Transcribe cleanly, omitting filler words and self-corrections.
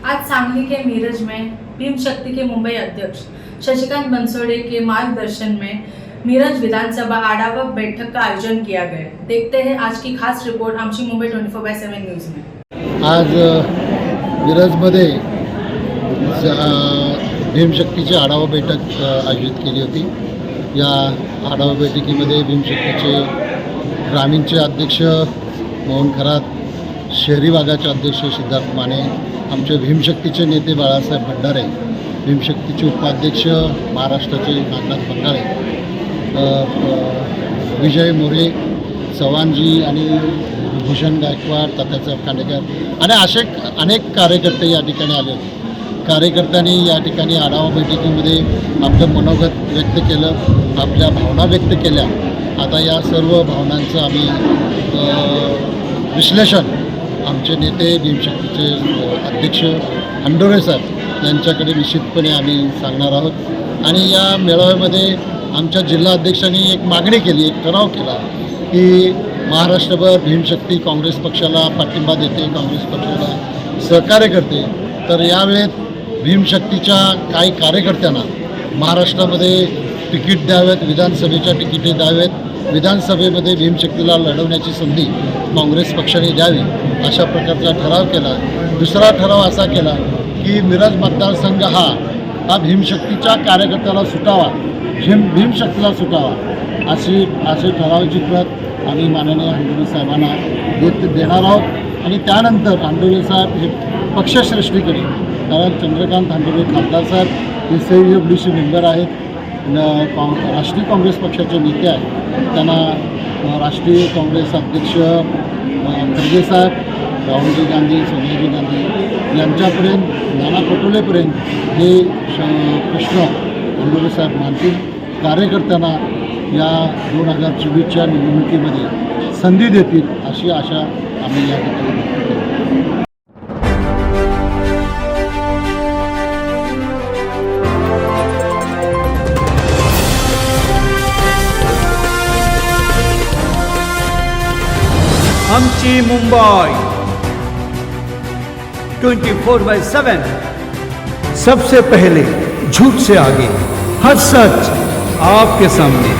आज सांगली के मीरज में भीम शक्ति के मुंबई अध्यक्ष शशिकांत बनसोड़े के मार्गदर्शन में मीरज विधानसभा आढावा बैठक का आयोजन किया गया। देखते हैं आज की खास रिपोर्ट आमची मुंबई 24/7 न्यूज में। आज मिरजमध्ये भीमशक्तीची आढावा बैठक आयोजित केली होती। या आढावा बैठकीमध्ये भीमशक्तीचे ग्रामीणचे अध्यक्ष मोहन खरात, शहरी भागाचे अध्यक्ष सिद्धार्थ माने, आमचे भीमशक्तीचे नेते बाळासाहेब भंडारे, भीमशक्तीचे उपाध्यक्ष महाराष्ट्राचे नागनाथ बंगाळे, विजय मोरे, चव्हाणजी आणि भूषण गायकवाड, तात्यासाहेब खांडेकर आणि असे अनेक कार्यकर्ते या ठिकाणी आले होते। कार्यकर्त्यांनी या ठिकाणी आढावा बैठकीमध्ये आपलं मनोगत व्यक्त केलं, आपल्या भावना व्यक्त केल्या। आता या सर्व भावनांचं आम्ही विश्लेषण आमचे नेते भीमशक्तीचे अध्यक्ष हंडोरे साहेब यांच्याकडे निश्चितपणे आम्ही सांगणार आहोत। आणि या मेळाव्यामध्ये आमच्या जिल्हा अध्यक्षांनी एक मागणी केली, एक ठराव केला की महाराष्ट्रभर भीमशक्ती काँग्रेस पक्षाला पाठिंबा देते, काँग्रेस पक्षाला सहकार्य करते। तर यावेळेत भीमशक्तीच्या काही कार्यकर्त्यांना महाराष्ट्रामध्ये तिकीट द्यावेत, विधानसभेच्या तिकिटे द्यावेत, विधानसभेमध्ये भीमशक्तीला लढवण्याची संधी काँग्रेस पक्षाने द्यावी अशा प्रकारचा ठराव केला। दुसरा ठराव असा केला की मिरज मतदारसंघ हा भीमशक्तीच्या कार्यकर्त्याला सुटावा, भीमशक्तीला सुटावा असे ठरावाची प्रत आम्ही माननीय हंडोरे साहेबांना देणार आहोत। आणि त्यानंतर हंडोरे साहेब हे पक्षश्रेष्ठीकडे, कारण चंद्रकांत हंडोरे खासदार साहेब हे CWC मेंबर आहेत, राष्ट्रीय काँग्रेस पक्षाचे नेते आहेत, त्यांना राष्ट्रीय काँग्रेस अध्यक्ष खरगे साहेब, राहुलजी गांधी, सोनियाजी गांधी यांच्यापर्यंत, नाना पटोलेपर्यंत हे प्रश्न हंडोरे साहेब मानतील। कार्यकर्त्यांना या 2024च्या निवडणुकीमध्ये संधी देतील अशी आशा आम्ही या ठिकाणी व्यक्त करतो। आमची मुंबई 24/7, सबसे पहले झूठ से आगे, हर सच आपके सामने।